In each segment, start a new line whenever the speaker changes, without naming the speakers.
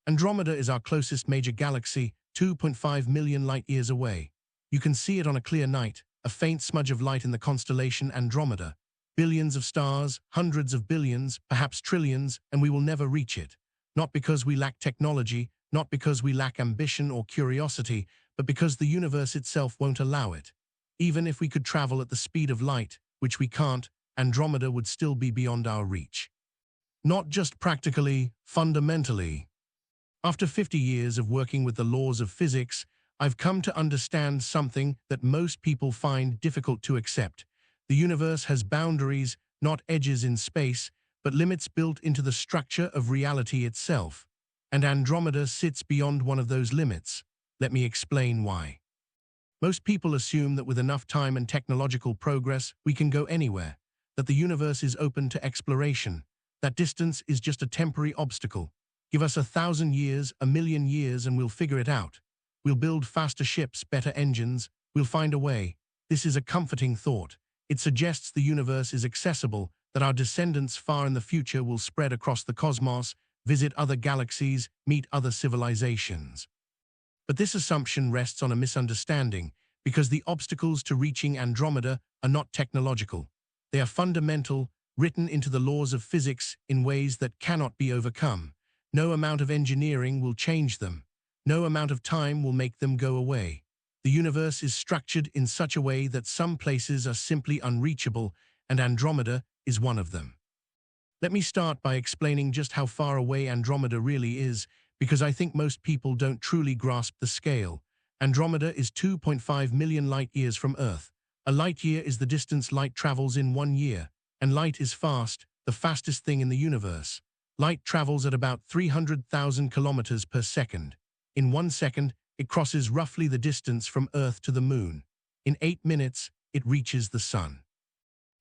Andromeda is our closest major galaxy, 2.5 million light-years away. You can see it on a clear night, a faint smudge of light in the constellation Andromeda. Billions of stars, hundreds of billions, perhaps trillions, and we will never reach it. Not because we lack technology, not because we lack ambition or curiosity, but because the universe itself won't allow it. Even if we could travel at the speed of light, which we can't, Andromeda would still be beyond our reach. Not just practically, fundamentally. After 50 years of working with the laws of physics, I've come to understand something that most people find difficult to accept. The universe has boundaries, not edges in space, but limits built into the structure of reality itself. And Andromeda sits beyond one of those limits. Let me explain why. Most people assume that with enough time and technological progress, we can go anywhere, that the universe is open to exploration. That distance is just a temporary obstacle. Give us 1,000 years, 1,000,000 years, and we'll figure it out. We'll build faster ships, better engines. We'll find a way. This is a comforting thought. It suggests the universe is accessible, that our descendants far in the future will spread across the cosmos, visit other galaxies, meet other civilizations. But this assumption rests on a misunderstanding, because the obstacles to reaching Andromeda are not technological. They are fundamental, written into the laws of physics in ways that cannot be overcome. No amount of engineering will change them. No amount of time will make them go away. The universe is structured in such a way that some places are simply unreachable, and Andromeda is one of them. Let me start by explaining just how far away Andromeda really is, because I think most people don't truly grasp the scale. Andromeda is 2.5 million light-years from Earth. A light-year is the distance light travels in 1 year, and light is fast, the fastest thing in the universe. Light travels at about 300,000 kilometers per second. In 1 second, it crosses roughly the distance from Earth to the Moon. In 8 minutes, it reaches the Sun.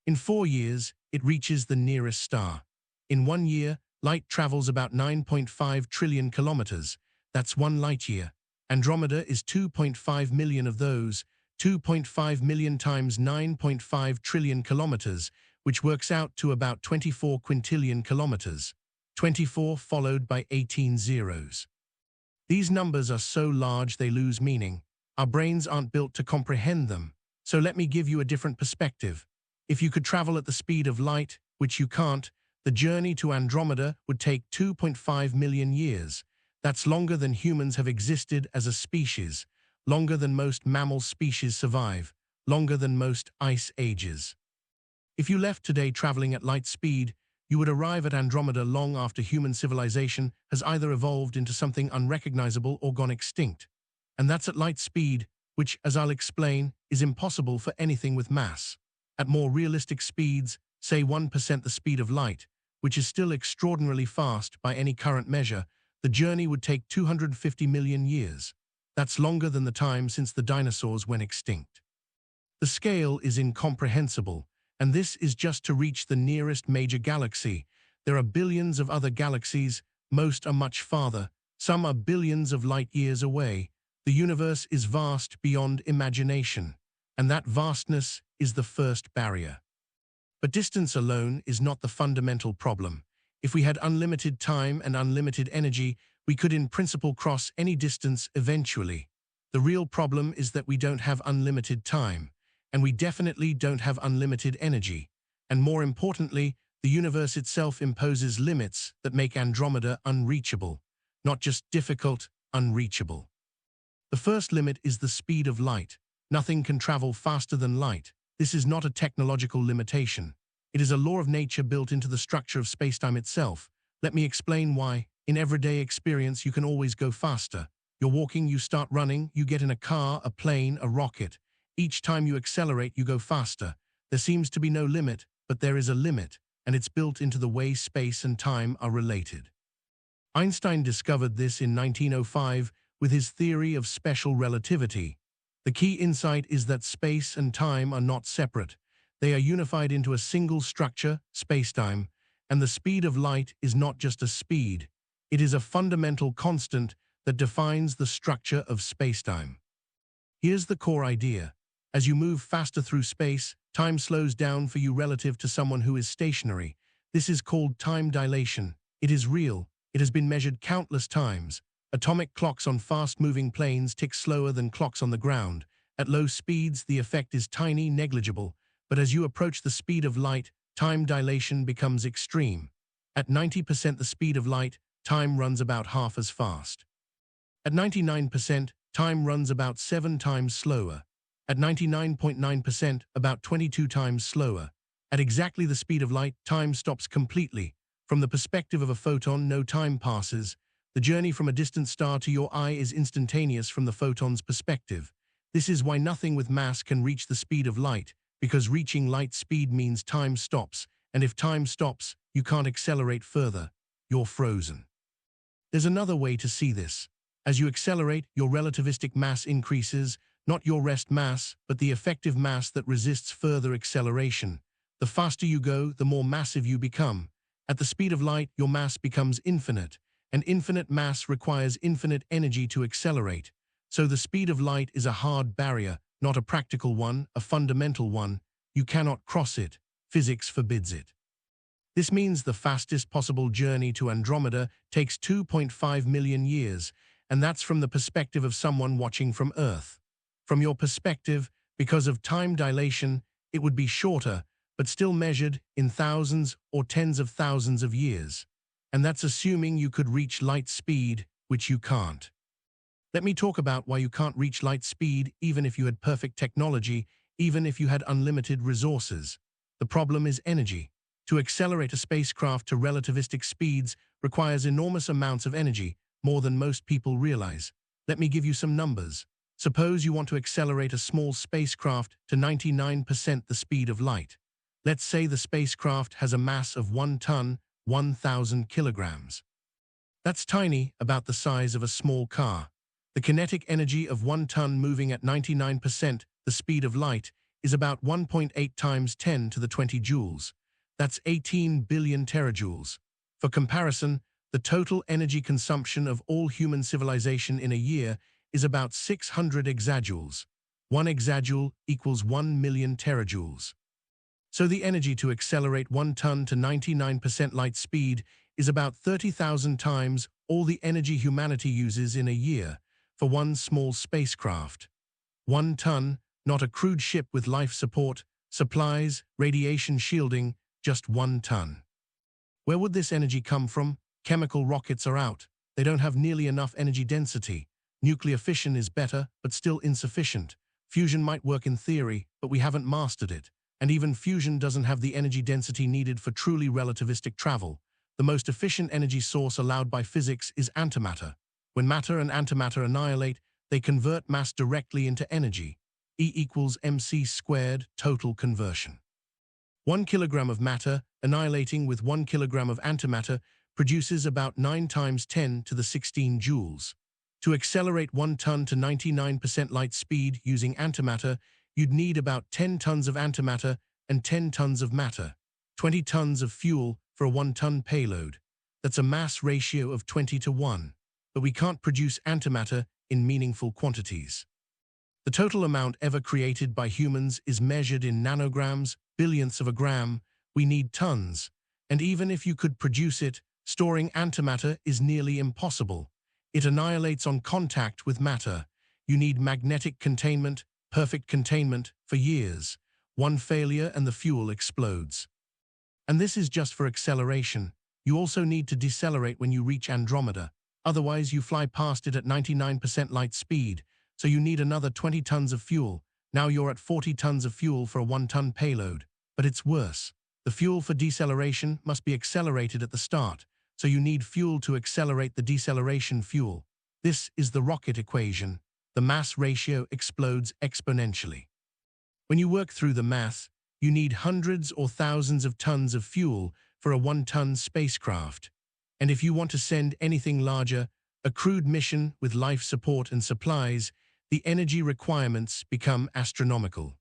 In 4 years, it reaches the nearest star. In 1 year, light travels about 9.5 trillion kilometers. That's 1 light-year. Andromeda is 2.5 million of those, 2.5 million times 9.5 trillion kilometers, which works out to about 24 quintillion kilometers. 24 followed by 18 zeros. These numbers are so large they lose meaning. Our brains aren't built to comprehend them. So let me give you a different perspective. If you could travel at the speed of light, which you can't, the journey to Andromeda would take 2.5 million years. That's longer than humans have existed as a species, longer than most mammal species survive, longer than most ice ages. If you left today traveling at light speed, you would arrive at Andromeda long after human civilization has either evolved into something unrecognizable or gone extinct. And that's at light speed, which, as I'll explain, is impossible for anything with mass. At more realistic speeds, say 1% the speed of light, which is still extraordinarily fast by any current measure, the journey would take 250 million years. That's longer than the time since the dinosaurs went extinct. The scale is incomprehensible, and this is just to reach the nearest major galaxy. There are billions of other galaxies, most are much farther, some are billions of light-years away. The universe is vast beyond imagination, and that vastness is the first barrier. But distance alone is not the fundamental problem. If we had unlimited time and unlimited energy, we could in principle cross any distance eventually. The real problem is that we don't have unlimited time, and we definitely don't have unlimited energy. And more importantly, the universe itself imposes limits that make Andromeda unreachable, not just difficult, unreachable. The first limit is the speed of light. Nothing can travel faster than light. This is not a technological limitation. It is a law of nature built into the structure of spacetime itself. Let me explain why. In everyday experience, you can always go faster. You're walking, you start running, you get in a car, a plane, a rocket. Each time you accelerate, you go faster. There seems to be no limit, but there is a limit, and it's built into the way space and time are related. Einstein discovered this in 1905 with his theory of special relativity. The key insight is that space and time are not separate. They are unified into a single structure, spacetime, and the speed of light is not just a speed. It is a fundamental constant that defines the structure of spacetime. Here's the core idea. As you move faster through space, time slows down for you relative to someone who is stationary. This is called time dilation. It is real. It has been measured countless times. Atomic clocks on fast-moving planes tick slower than clocks on the ground. At low speeds, the effect is tiny, negligible, but as you approach the speed of light, time dilation becomes extreme. At 90% the speed of light, time runs about half as fast. At 99%, time runs about 7 times slower. At 99.9%, about 22 times slower. At exactly the speed of light, time stops completely. From the perspective of a photon, no time passes. The journey from a distant star to your eye is instantaneous from the photon's perspective. This is why nothing with mass can reach the speed of light, because reaching light speed means time stops, and if time stops, you can't accelerate further. You're frozen. There's another way to see this. As you accelerate, your relativistic mass increases, not your rest mass, but the effective mass that resists further acceleration. The faster you go, the more massive you become. At the speed of light, your mass becomes infinite, and infinite mass requires infinite energy to accelerate. So the speed of light is a hard barrier, not a practical one, a fundamental one. You cannot cross it. Physics forbids it. This means the fastest possible journey to Andromeda takes 2.5 million years, and that's from the perspective of someone watching from Earth. From your perspective, because of time dilation, it would be shorter, but still measured in thousands or tens of thousands of years. And that's assuming you could reach light speed, which you can't. Let me talk about why you can't reach light speed even if you had perfect technology, even if you had unlimited resources. The problem is energy. To accelerate a spacecraft to relativistic speeds requires enormous amounts of energy, more than most people realize. Let me give you some numbers. Suppose you want to accelerate a small spacecraft to 99% the speed of light. Let's say the spacecraft has a mass of 1 ton, 1,000 kilograms. That's tiny, about the size of a small car. The kinetic energy of 1 ton moving at 99% the speed of light is about 1.8 times 10 to the 20 joules. That's 18 billion terajoules. For comparison, the total energy consumption of all human civilization in a year is about 600 exajoules. 1 exajoule equals 1 million terajoules. So the energy to accelerate 1 ton to 99% light speed is about 30,000 times all the energy humanity uses in a year for one small spacecraft. 1 ton, not a crewed ship with life support, supplies, radiation shielding, just 1 ton. Where would this energy come from? Chemical rockets are out. They don't have nearly enough energy density. Nuclear fission is better, but still insufficient. Fusion might work in theory, but we haven't mastered it. And even fusion doesn't have the energy density needed for truly relativistic travel. The most efficient energy source allowed by physics is antimatter. When matter and antimatter annihilate, they convert mass directly into energy. E equals mc squared, total conversion. 1 kilogram of matter, annihilating with 1 kilogram of antimatter, produces about 9 times 10 to the 16 joules. To accelerate 1 ton to 99% light speed using antimatter, you'd need about 10 tons of antimatter and 10 tons of matter, 20 tons of fuel for a 1-ton payload. That's a mass ratio of 20 to 1. But we can't produce antimatter in meaningful quantities. The total amount ever created by humans is measured in nanograms, billionths of a gram. We need tons. And even if you could produce it, storing antimatter is nearly impossible. It annihilates on contact with matter. You need magnetic containment, perfect containment, for years. One failure and the fuel explodes. And this is just for acceleration. You also need to decelerate when you reach Andromeda. Otherwise, you fly past it at 99% light speed, so you need another 20 tons of fuel. Now you're at 40 tons of fuel for a 1-ton payload. But it's worse. The fuel for deceleration must be accelerated at the start, so you need fuel to accelerate the deceleration fuel. This is the rocket equation. The mass ratio explodes exponentially. When you work through the math, you need hundreds or thousands of tons of fuel for a 1-ton spacecraft. And if you want to send anything larger, a crewed mission with life support and supplies, the energy requirements become astronomical.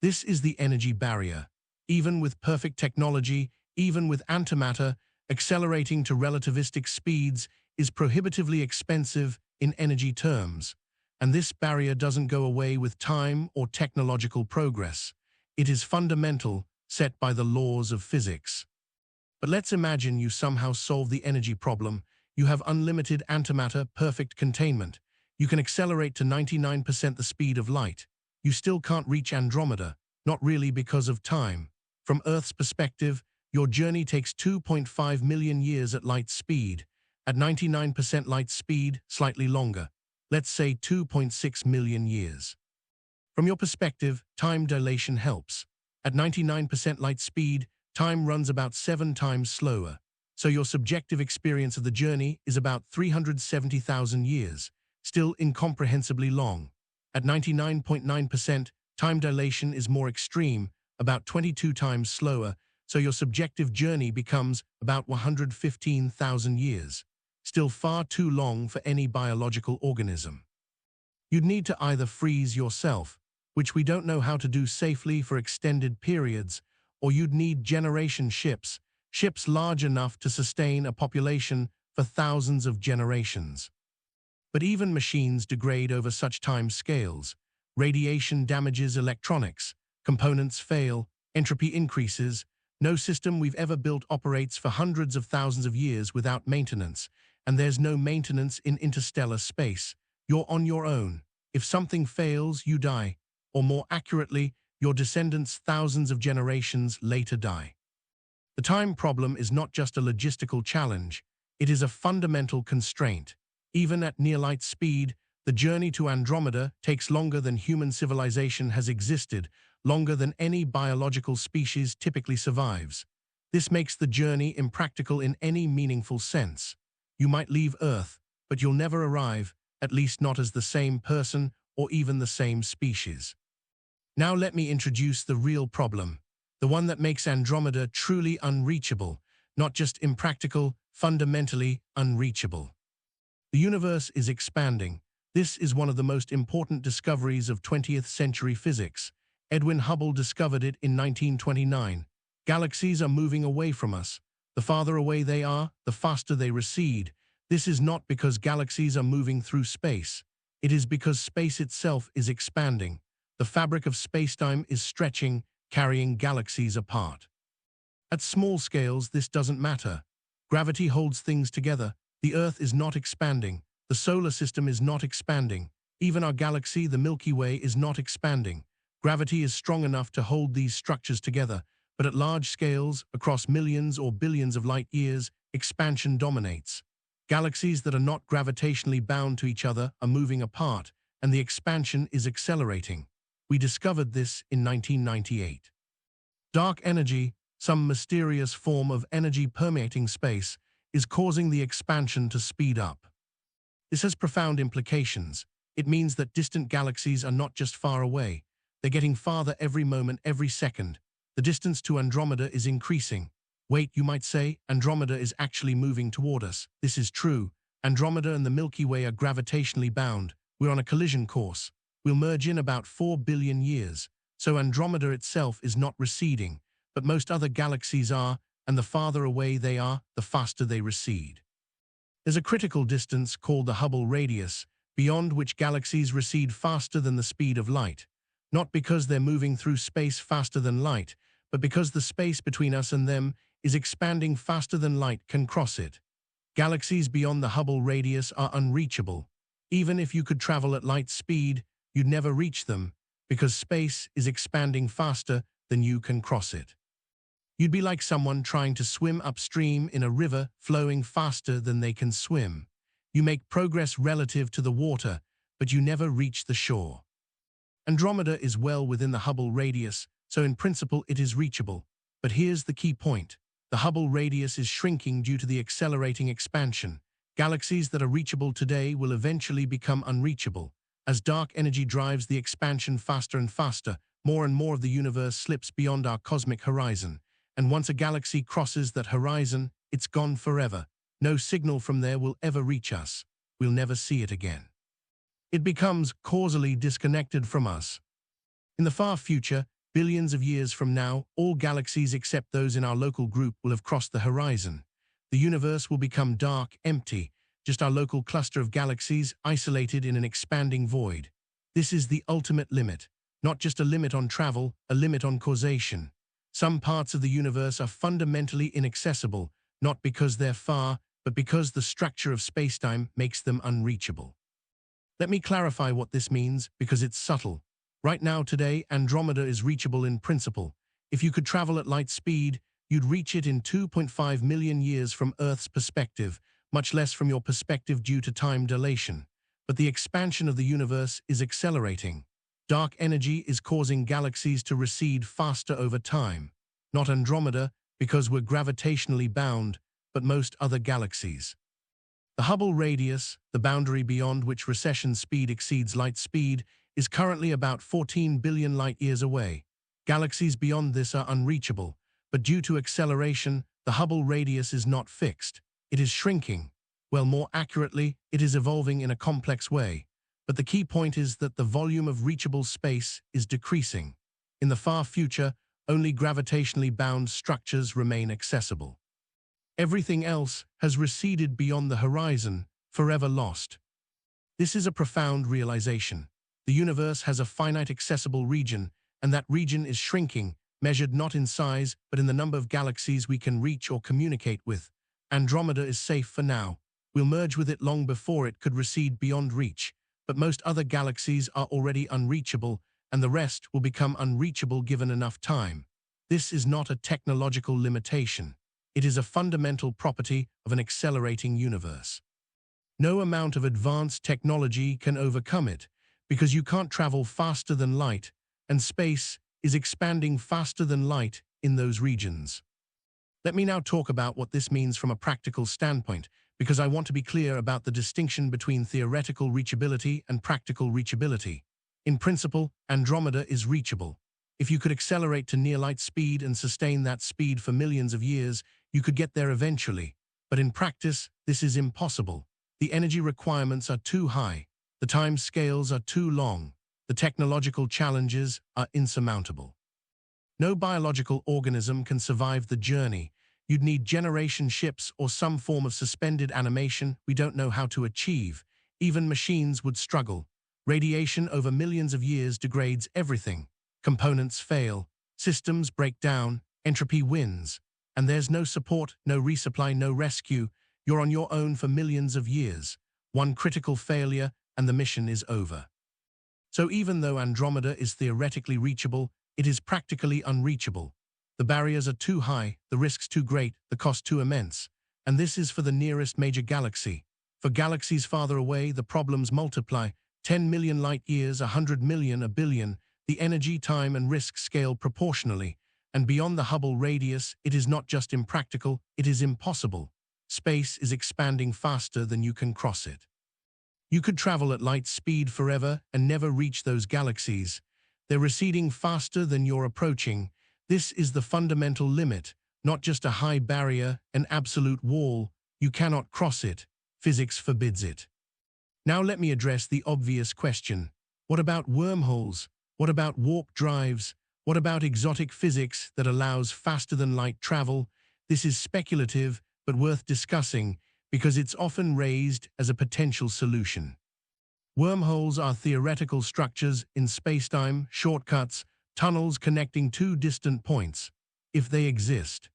This is the energy barrier. Even with perfect technology, even with antimatter, accelerating to relativistic speeds is prohibitively expensive in energy terms. And this barrier doesn't go away with time or technological progress. It is fundamental, set by the laws of physics. But let's imagine you somehow solve the energy problem. You have unlimited antimatter, perfect containment. You can accelerate to 99% the speed of light. You still can't reach Andromeda, not really because of time. From Earth's perspective, your journey takes 2.5 million years at light speed. At 99% light speed, slightly longer. Let's say 2.6 million years. From your perspective, time dilation helps. At 99% light speed, time runs about 7 times slower. So your subjective experience of the journey is about 370,000 years, still incomprehensibly long. At 99.9%, time dilation is more extreme, about 22 times slower, so your subjective journey becomes about 115,000 years, still far too long for any biological organism. You'd need to either freeze yourself, which we don't know how to do safely for extended periods, or you'd need generation ships, ships large enough to sustain a population for thousands of generations. But even machines degrade over such time scales. Radiation damages electronics, components fail, entropy increases. No system we've ever built operates for hundreds of thousands of years without maintenance, and there's no maintenance in interstellar space. You're on your own. If something fails, you die. Or more accurately, your descendants thousands of generations later die. The time problem is not just a logistical challenge, it is a fundamental constraint. Even at near-light speed, the journey to Andromeda takes longer than human civilization has existed, longer than any biological species typically survives. This makes the journey impractical in any meaningful sense. You might leave Earth, but you'll never arrive, at least not as the same person or even the same species. Now let me introduce the real problem, the one that makes Andromeda truly unreachable, not just impractical, fundamentally unreachable. The universe is expanding. This is one of the most important discoveries of 20th century physics. Edwin Hubble discovered it in 1929. Galaxies are moving away from us. The farther away they are, the faster they recede. This is not because galaxies are moving through space. It is because space itself is expanding. The fabric of spacetime is stretching, carrying galaxies apart. At small scales, this doesn't matter. Gravity holds things together. The Earth is not expanding. The solar system is not expanding. Even our galaxy, the Milky Way, is not expanding. Gravity is strong enough to hold these structures together, but at large scales, across millions or billions of light years, expansion dominates. Galaxies that are not gravitationally bound to each other are moving apart, and the expansion is accelerating. We discovered this in 1998. Dark energy, some mysterious form of energy permeating space, is causing the expansion to speed up. This has profound implications. It means that distant galaxies are not just far away. They're getting farther every moment, every second. The distance to Andromeda is increasing. Wait, you might say, Andromeda is actually moving toward us. This is true. Andromeda and the Milky Way are gravitationally bound. We're on a collision course. We'll merge in about 4 billion years. So Andromeda itself is not receding, but most other galaxies are, and the farther away they are, the faster they recede. There's a critical distance called the Hubble radius, beyond which galaxies recede faster than the speed of light. Not because they're moving through space faster than light, but because the space between us and them is expanding faster than light can cross it. Galaxies beyond the Hubble radius are unreachable. Even if you could travel at light speed, you'd never reach them, because space is expanding faster than you can cross it. You'd be like someone trying to swim upstream in a river flowing faster than they can swim. You make progress relative to the water, but you never reach the shore. Andromeda is well within the Hubble radius, so in principle it is reachable. But here's the key point. The Hubble radius is shrinking due to the accelerating expansion. Galaxies that are reachable today will eventually become unreachable. As dark energy drives the expansion faster and faster, more and more of the universe slips beyond our cosmic horizon. And once a galaxy crosses that horizon, it's gone forever. No signal from there will ever reach us. We'll never see it again. It becomes causally disconnected from us. In the far future, billions of years from now, all galaxies except those in our local group will have crossed the horizon. The universe will become dark, empty, just our local cluster of galaxies isolated in an expanding void. This is the ultimate limit, not just a limit on travel, a limit on causation. Some parts of the universe are fundamentally inaccessible, not because they're far, but because the structure of spacetime makes them unreachable. Let me clarify what this means, because it's subtle. Right now, today, Andromeda is reachable in principle. If you could travel at light speed, you'd reach it in 2.5 million years from Earth's perspective, much less from your perspective due to time dilation. But the expansion of the universe is accelerating. Dark energy is causing galaxies to recede faster over time. Not Andromeda, because we're gravitationally bound, but most other galaxies. The Hubble radius, the boundary beyond which recession speed exceeds light speed, is currently about 14 billion light-years away. Galaxies beyond this are unreachable, but due to acceleration, the Hubble radius is not fixed. It is shrinking. Well, more accurately, it is evolving in a complex way. But the key point is that the volume of reachable space is decreasing. In the far future, only gravitationally bound structures remain accessible. Everything else has receded beyond the horizon, forever lost. This is a profound realization. The universe has a finite accessible region, and that region is shrinking, measured not in size, but in the number of galaxies we can reach or communicate with. Andromeda is safe for now. We'll merge with it long before it could recede beyond reach. But most other galaxies are already unreachable, and the rest will become unreachable given enough time. This is not a technological limitation. It is a fundamental property of an accelerating universe. No amount of advanced technology can overcome it, because you can't travel faster than light, and space is expanding faster than light in those regions. Let me now talk about what this means from a practical standpoint, because I want to be clear about the distinction between theoretical reachability and practical reachability. In principle, Andromeda is reachable. If you could accelerate to near-light speed and sustain that speed for millions of years, you could get there eventually. But in practice, this is impossible. The energy requirements are too high. The time scales are too long. The technological challenges are insurmountable. No biological organism can survive the journey. You'd need generation ships or some form of suspended animation we don't know how to achieve. Even machines would struggle. Radiation over millions of years degrades everything. Components fail, systems break down, entropy wins. And there's no support, no resupply, no rescue. You're on your own for millions of years. One critical failure and the mission is over. So even though Andromeda is theoretically reachable, it is practically unreachable. The barriers are too high, the risks too great, the cost too immense. And this is for the nearest major galaxy. For galaxies farther away, the problems multiply. 10 million light-years, 100 million, a billion. The energy, time, and risk scale proportionally. And beyond the Hubble radius, it is not just impractical, it is impossible. Space is expanding faster than you can cross it. You could travel at light speed forever and never reach those galaxies. They're receding faster than you're approaching. This is the fundamental limit, not just a high barrier, an absolute wall. You cannot cross it. Physics forbids it. Now let me address the obvious question. What about wormholes? What about warp drives? What about exotic physics that allows faster-than-light travel? This is speculative, but worth discussing, because it's often raised as a potential solution. Wormholes are theoretical structures in spacetime, shortcuts, tunnels connecting two distant points, if they exist.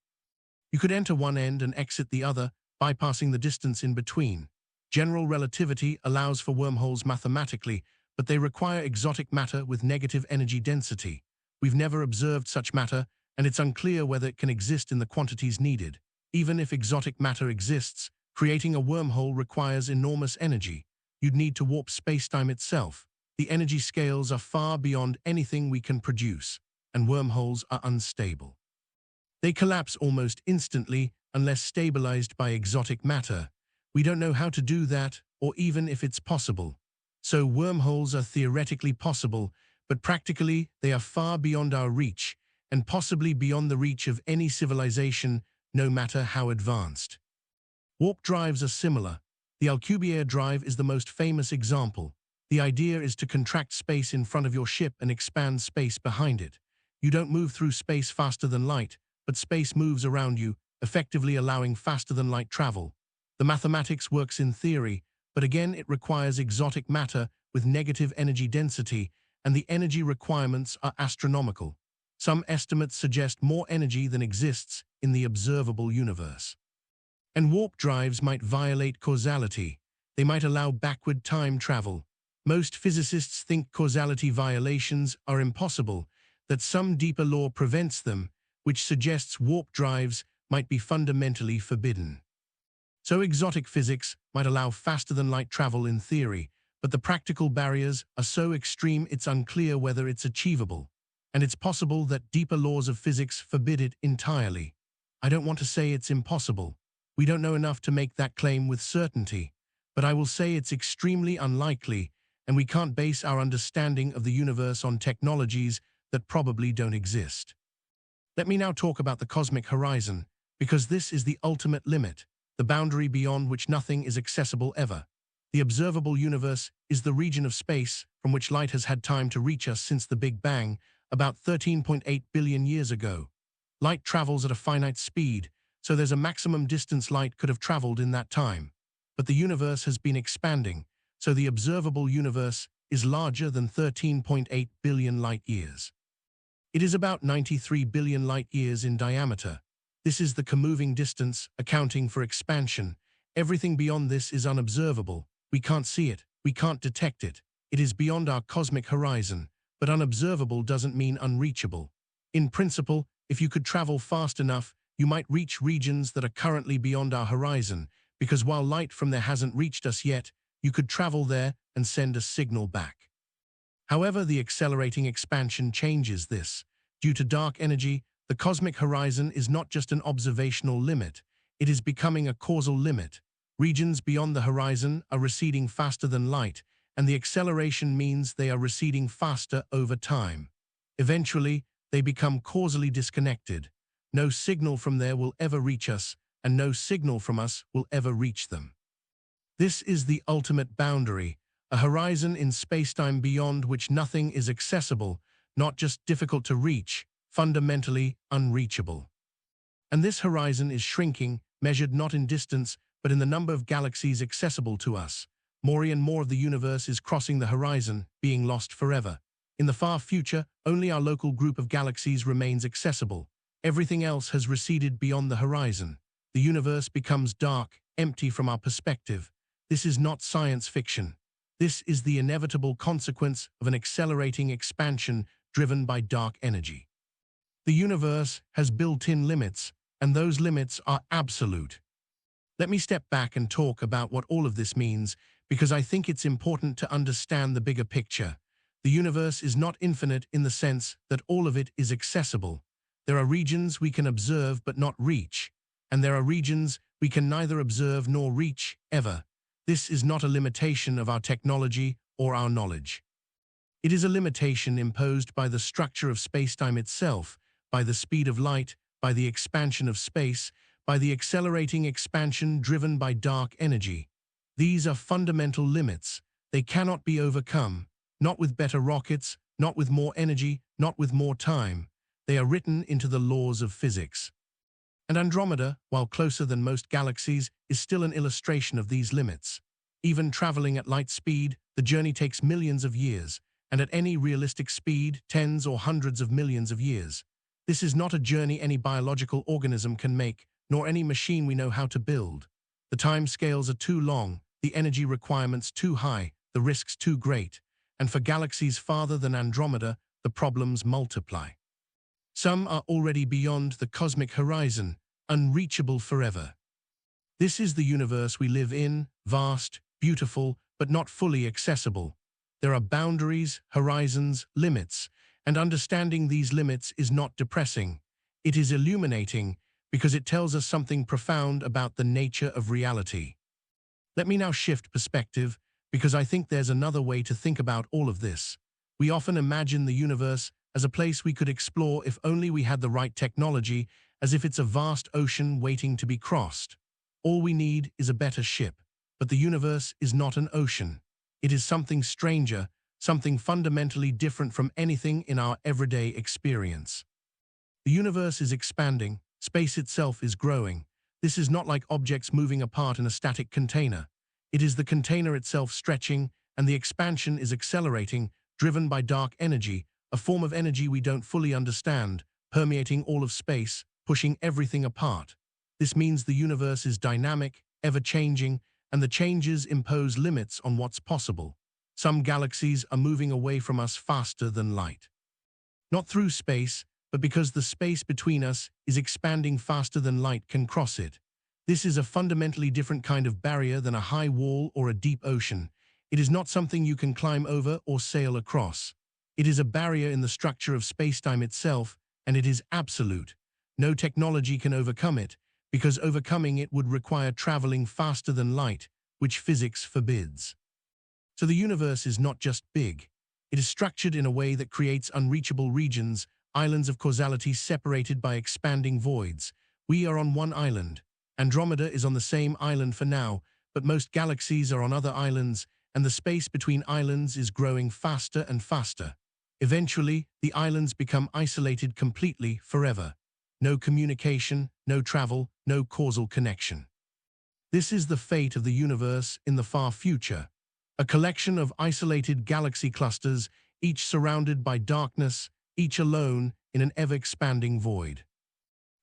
You could enter one end and exit the other, bypassing the distance in between. General relativity allows for wormholes mathematically, but they require exotic matter with negative energy density. We've never observed such matter, and it's unclear whether it can exist in the quantities needed. Even if exotic matter exists, creating a wormhole requires enormous energy. You'd need to warp spacetime itself. The energy scales are far beyond anything we can produce, and wormholes are unstable. They collapse almost instantly unless stabilized by exotic matter. We don't know how to do that, or even if it's possible. So wormholes are theoretically possible, but practically they are far beyond our reach, and possibly beyond the reach of any civilization, no matter how advanced. Warp drives are similar. The Alcubierre drive is the most famous example. The idea is to contract space in front of your ship and expand space behind it. You don't move through space faster than light, but space moves around you, effectively allowing faster-than-light travel. The mathematics works in theory, but again it requires exotic matter with negative energy density, and the energy requirements are astronomical. Some estimates suggest more energy than exists in the observable universe. And warp drives might violate causality. They might allow backward time travel. Most physicists think causality violations are impossible, that some deeper law prevents them, which suggests warp drives might be fundamentally forbidden. So exotic physics might allow faster-than-light travel in theory, but the practical barriers are so extreme it's unclear whether it's achievable. And it's possible that deeper laws of physics forbid it entirely. I don't want to say it's impossible. We don't know enough to make that claim with certainty, but I will say it's extremely unlikely, and we can't base our understanding of the universe on technologies that probably don't exist. Let me now talk about the cosmic horizon, because this is the ultimate limit, the boundary beyond which nothing is accessible ever. The observable universe is the region of space from which light has had time to reach us since the Big Bang, about 13.8 billion years ago. Light travels at a finite speed, so there's a maximum distance light could have traveled in that time. But the universe has been expanding, so the observable universe is larger than 13.8 billion light-years. It is about 93 billion light-years in diameter. This is the comoving distance, accounting for expansion. Everything beyond this is unobservable. We can't see it. We can't detect it. It is beyond our cosmic horizon, but unobservable doesn't mean unreachable. In principle, if you could travel fast enough, you might reach regions that are currently beyond our horizon, because while light from there hasn't reached us yet, you could travel there and send a signal back. However, the accelerating expansion changes this. Due to dark energy, the cosmic horizon is not just an observational limit, it is becoming a causal limit. Regions beyond the horizon are receding faster than light, and the acceleration means they are receding faster over time. Eventually, they become causally disconnected. No signal from there will ever reach us, and no signal from us will ever reach them. This is the ultimate boundary, a horizon in spacetime beyond which nothing is accessible, not just difficult to reach, fundamentally unreachable. And this horizon is shrinking, measured not in distance, but in the number of galaxies accessible to us. More and more of the universe is crossing the horizon, being lost forever. In the far future, only our local group of galaxies remains accessible. Everything else has receded beyond the horizon. The universe becomes dark, empty from our perspective. This is not science fiction. This is the inevitable consequence of an accelerating expansion driven by dark energy. The universe has built-in limits, and those limits are absolute. Let me step back and talk about what all of this means, because I think it's important to understand the bigger picture. The universe is not infinite in the sense that all of it is accessible. There are regions we can observe but not reach, and there are regions we can neither observe nor reach, ever. This is not a limitation of our technology or our knowledge. It is a limitation imposed by the structure of spacetime itself, by the speed of light, by the expansion of space, by the accelerating expansion driven by dark energy. These are fundamental limits. They cannot be overcome, not with better rockets, not with more energy, not with more time. They are written into the laws of physics. And Andromeda, while closer than most galaxies, is still an illustration of these limits. Even traveling at light speed, the journey takes millions of years, and at any realistic speed, tens or hundreds of millions of years. This is not a journey any biological organism can make, nor any machine we know how to build. The time scales are too long, the energy requirements too high, the risks too great, and for galaxies farther than Andromeda, the problems multiply. Some are already beyond the cosmic horizon, unreachable forever. This is the universe we live in, vast, beautiful, but not fully accessible. There are boundaries, horizons, limits, and understanding these limits is not depressing. It is illuminating, because it tells us something profound about the nature of reality. Let me now shift perspective, because I think there's another way to think about all of this. We often imagine the universe as a place we could explore if only we had the right technology, as if it's a vast ocean waiting to be crossed. All we need is a better ship. But the universe is not an ocean. It is something stranger, something fundamentally different from anything in our everyday experience. The universe is expanding, space itself is growing. This is not like objects moving apart in a static container. It is the container itself stretching, and the expansion is accelerating, driven by dark energy, a form of energy we don't fully understand, permeating all of space, pushing everything apart. This means the universe is dynamic, ever-changing, and the changes impose limits on what's possible. Some galaxies are moving away from us faster than light. Not through space, but because the space between us is expanding faster than light can cross it. This is a fundamentally different kind of barrier than a high wall or a deep ocean. It is not something you can climb over or sail across. It is a barrier in the structure of spacetime itself, and it is absolute. No technology can overcome it, because overcoming it would require traveling faster than light, which physics forbids. So the universe is not just big. It is structured in a way that creates unreachable regions, islands of causality separated by expanding voids. We are on one island. Andromeda is on the same island for now, but most galaxies are on other islands, and the space between islands is growing faster and faster. Eventually, the islands become isolated completely forever. No communication, no travel, no causal connection. This is the fate of the universe in the far future. A collection of isolated galaxy clusters, each surrounded by darkness, each alone in an ever-expanding void.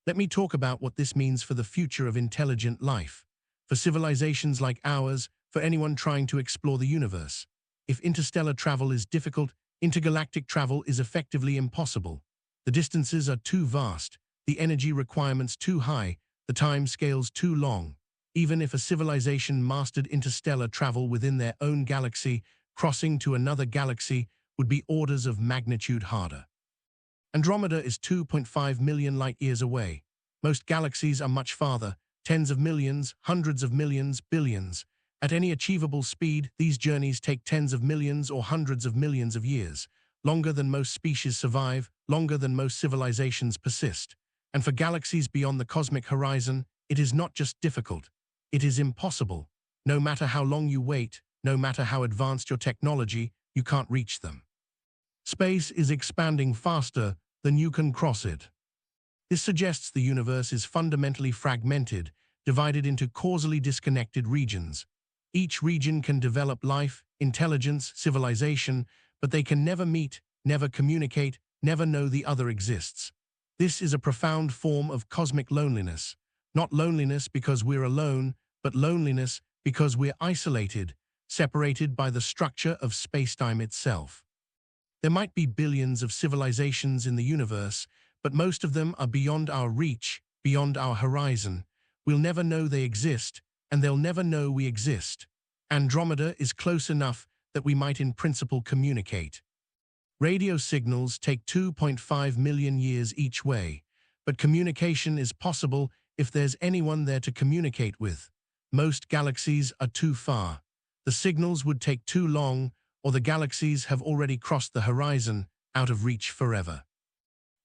Let me talk about what this means for the future of intelligent life, for civilizations like ours, for anyone trying to explore the universe. If interstellar travel is difficult, intergalactic travel is effectively impossible. The distances are too vast, the energy requirements too high, the time scales too long. Even if a civilization mastered interstellar travel within their own galaxy, crossing to another galaxy would be orders of magnitude harder. Andromeda is 2.5 million light-years away. Most galaxies are much farther, tens of millions, hundreds of millions, billions. At any achievable speed, these journeys take tens of millions or hundreds of millions of years, longer than most species survive, longer than most civilizations persist. And for galaxies beyond the cosmic horizon, it is not just difficult, it is impossible. No matter how long you wait, no matter how advanced your technology, you can't reach them. Space is expanding faster than you can cross it. This suggests the universe is fundamentally fragmented, divided into causally disconnected regions. Each region can develop life, intelligence, civilization, but they can never meet, never communicate, never know the other exists. This is a profound form of cosmic loneliness. Not loneliness because we're alone, but loneliness because we're isolated, separated by the structure of spacetime itself. There might be billions of civilizations in the universe, but most of them are beyond our reach, beyond our horizon. We'll never know they exist, and they'll never know we exist. Andromeda is close enough that we might in principle communicate. Radio signals take 2.5 million years each way, but communication is possible if there's anyone there to communicate with. Most galaxies are too far. The signals would take too long, or the galaxies have already crossed the horizon, out of reach forever.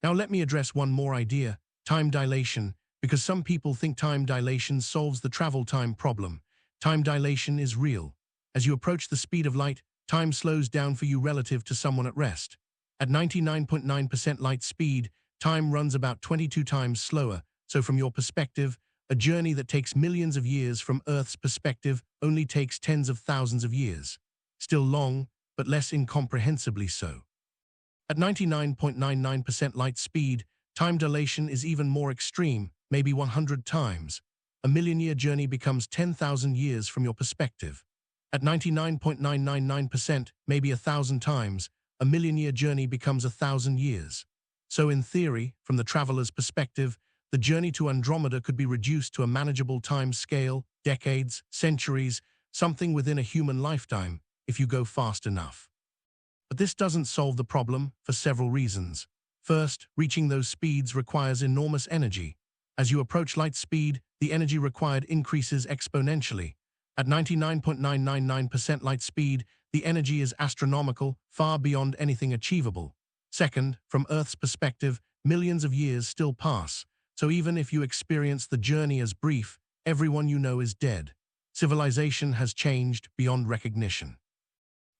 Now let me address one more idea, time dilation, because some people think time dilation solves the travel time problem. Time dilation is real. As you approach the speed of light, time slows down for you relative to someone at rest. At 99.9% light speed, time runs about 22 times slower, so from your perspective, a journey that takes millions of years from Earth's perspective only takes tens of thousands of years. Still long, but less incomprehensibly so. At 99.99% light speed, time dilation is even more extreme, maybe 100 times. A million-year journey becomes 10,000 years from your perspective. At 99.999%, maybe 1,000 times, a million-year journey becomes 1,000 years. So in theory, from the traveler's perspective, the journey to Andromeda could be reduced to a manageable time scale, decades, centuries, something within a human lifetime, if you go fast enough. But this doesn't solve the problem for several reasons. First, reaching those speeds requires enormous energy. As you approach light speed, the energy required increases exponentially. At 99.999% light speed, the energy is astronomical, far beyond anything achievable. Second, from Earth's perspective, millions of years still pass. So even if you experience the journey as brief, everyone you know is dead. Civilization has changed beyond recognition.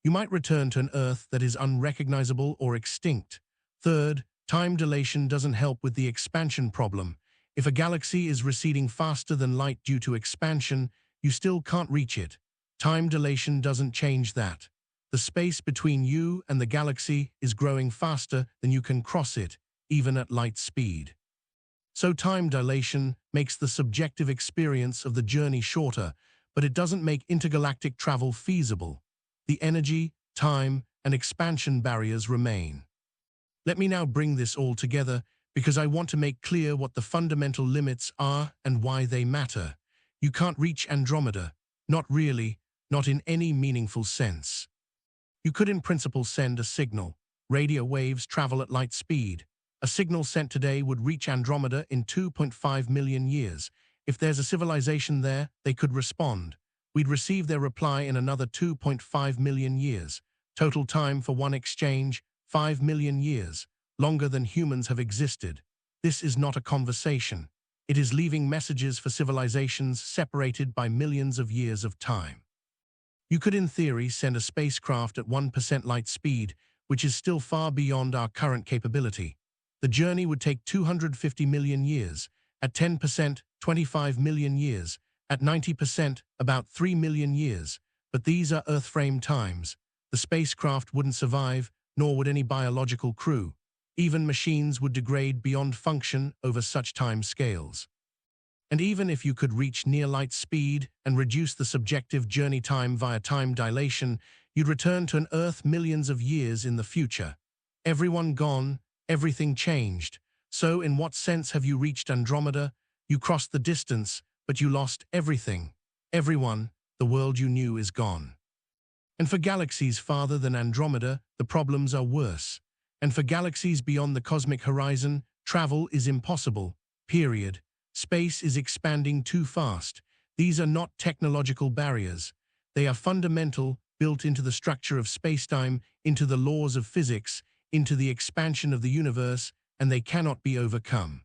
You might return to an Earth that is unrecognizable or extinct. Third, time dilation doesn't help with the expansion problem. If a galaxy is receding faster than light due to expansion, you still can't reach it. Time dilation doesn't change that. The space between you and the galaxy is growing faster than you can cross it, even at light speed. So time dilation makes the subjective experience of the journey shorter, but it doesn't make intergalactic travel feasible. The energy, time, and expansion barriers remain. Let me now bring this all together because I want to make clear what the fundamental limits are and why they matter. You can't reach Andromeda, not really, not in any meaningful sense. You could in principle send a signal. Radio waves travel at light speed. A signal sent today would reach Andromeda in 2.5 million years. If there's a civilization there, they could respond. We'd receive their reply in another 2.5 million years. Total time for one exchange, 5 million years, longer than humans have existed. This is not a conversation. It is leaving messages for civilizations separated by millions of years of time. You could in theory send a spacecraft at 1% light speed, which is still far beyond our current capability. The journey would take 250 million years, at 10%, 25 million years, at 90%, about 3 million years, but these are Earth-frame times. The spacecraft wouldn't survive, nor would any biological crew. Even machines would degrade beyond function over such time scales. And even if you could reach near light speed and reduce the subjective journey time via time dilation, you'd return to an Earth millions of years in the future. Everyone gone, everything changed. So in what sense have you reached Andromeda? You crossed the distance, but you lost everything. Everyone, the world you knew is gone. And for galaxies farther than Andromeda, the problems are worse. And for galaxies beyond the cosmic horizon, travel is impossible, period. Space is expanding too fast. These are not technological barriers. They are fundamental, built into the structure of spacetime, into the laws of physics, into the expansion of the universe, and they cannot be overcome.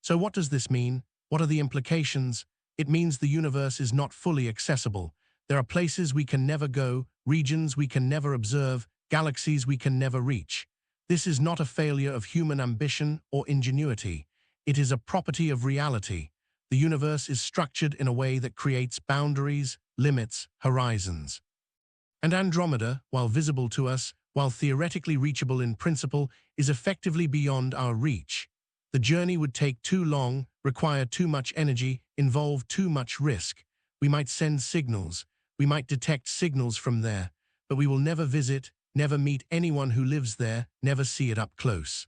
So what does this mean? What are the implications? It means the universe is not fully accessible. There are places we can never go, regions we can never observe, galaxies we can never reach. This is not a failure of human ambition or ingenuity. It is a property of reality. The universe is structured in a way that creates boundaries, limits, horizons. And Andromeda, while visible to us, while theoretically reachable in principle, is effectively beyond our reach. The journey would take too long, require too much energy, involve too much risk. We might send signals, we might detect signals from there, but we will never visit, never meet anyone who lives there, never see it up close.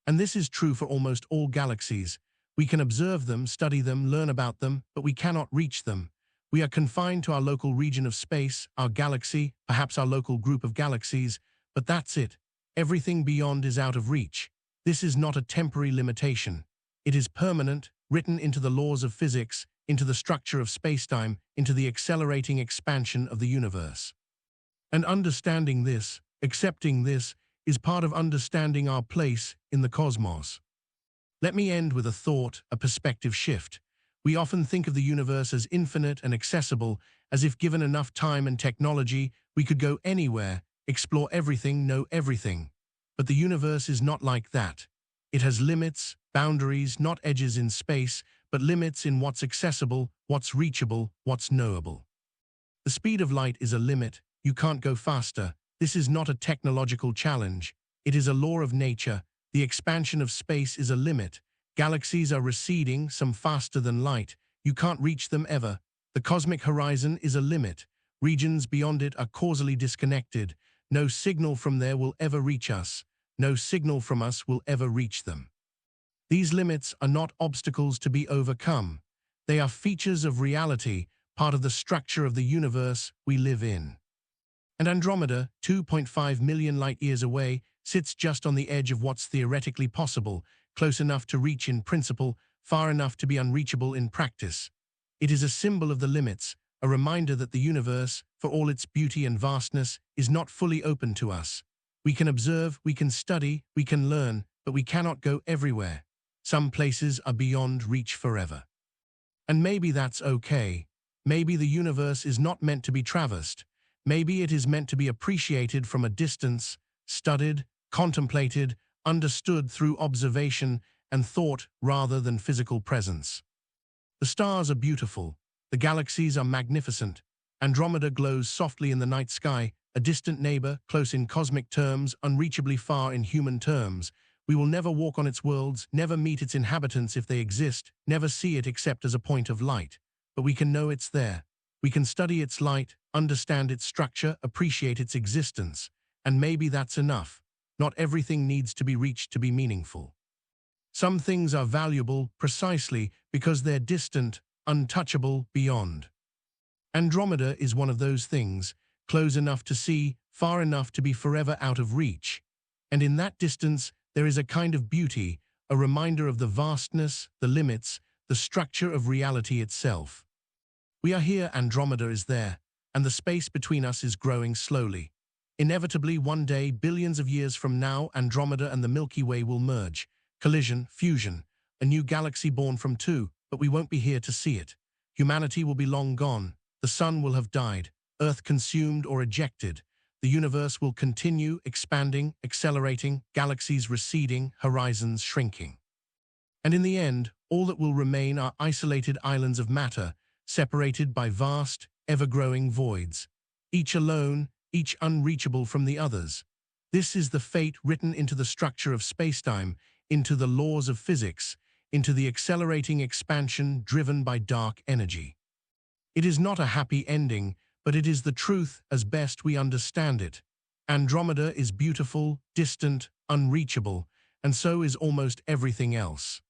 And this is true for almost all galaxies. We can observe them, study them, learn about them, but we cannot reach them. We are confined to our local region of space, our galaxy, perhaps our local group of galaxies, but that's it. Everything beyond is out of reach. This is not a temporary limitation. It is permanent, written into the laws of physics, into the structure of spacetime, into the accelerating expansion of the universe. And understanding this, accepting this, is part of understanding our place in the cosmos. Let me end with a thought, a perspective shift. We often think of the universe as infinite and accessible, as if given enough time and technology, we could go anywhere, explore everything, know everything. But the universe is not like that. It has limits, boundaries, not edges in space, but limits in what's accessible, what's reachable, what's knowable. The speed of light is a limit. You can't go faster. This is not a technological challenge. It is a law of nature. The expansion of space is a limit. Galaxies are receding, some faster than light. You can't reach them ever. The cosmic horizon is a limit. Regions beyond it are causally disconnected. No signal from there will ever reach us. No signal from us will ever reach them. These limits are not obstacles to be overcome. They are features of reality, part of the structure of the universe we live in. And Andromeda, 2.5 million light-years away, sits just on the edge of what's theoretically possible, close enough to reach in principle, far enough to be unreachable in practice. It is a symbol of the limits, a reminder that the universe, for all its beauty and vastness, is not fully open to us. We can observe, we can study, we can learn, but we cannot go everywhere. Some places are beyond reach forever. And maybe that's okay. Maybe the universe is not meant to be traversed. Maybe it is meant to be appreciated from a distance, studied, contemplated, understood through observation and thought rather than physical presence. The stars are beautiful. The galaxies are magnificent. Andromeda glows softly in the night sky, a distant neighbor, close in cosmic terms, unreachably far in human terms. We will never walk on its worlds, never meet its inhabitants if they exist, never see it except as a point of light. But we can know it's there. We can study its light, understand its structure, appreciate its existence. And maybe that's enough. Not everything needs to be reached to be meaningful. Some things are valuable precisely because they're distant, untouchable, beyond. Andromeda is one of those things, close enough to see, far enough to be forever out of reach. And in that distance, there is a kind of beauty, a reminder of the vastness, the limits, the structure of reality itself. We are here, Andromeda is there, and the space between us is growing slowly. Inevitably, one day, billions of years from now, Andromeda and the Milky Way will merge. Collision, fusion, a new galaxy born from two, but we won't be here to see it. Humanity will be long gone. The sun will have died, Earth consumed or ejected. The universe will continue expanding, accelerating, galaxies receding, horizons shrinking. And in the end, all that will remain are isolated islands of matter, separated by vast, ever-growing voids, each alone, each unreachable from the others. This is the fate written into the structure of spacetime, into the laws of physics, into the accelerating expansion driven by dark energy. It is not a happy ending, but it is the truth as best we understand it. Andromeda is beautiful, distant, unreachable, and so is almost everything else.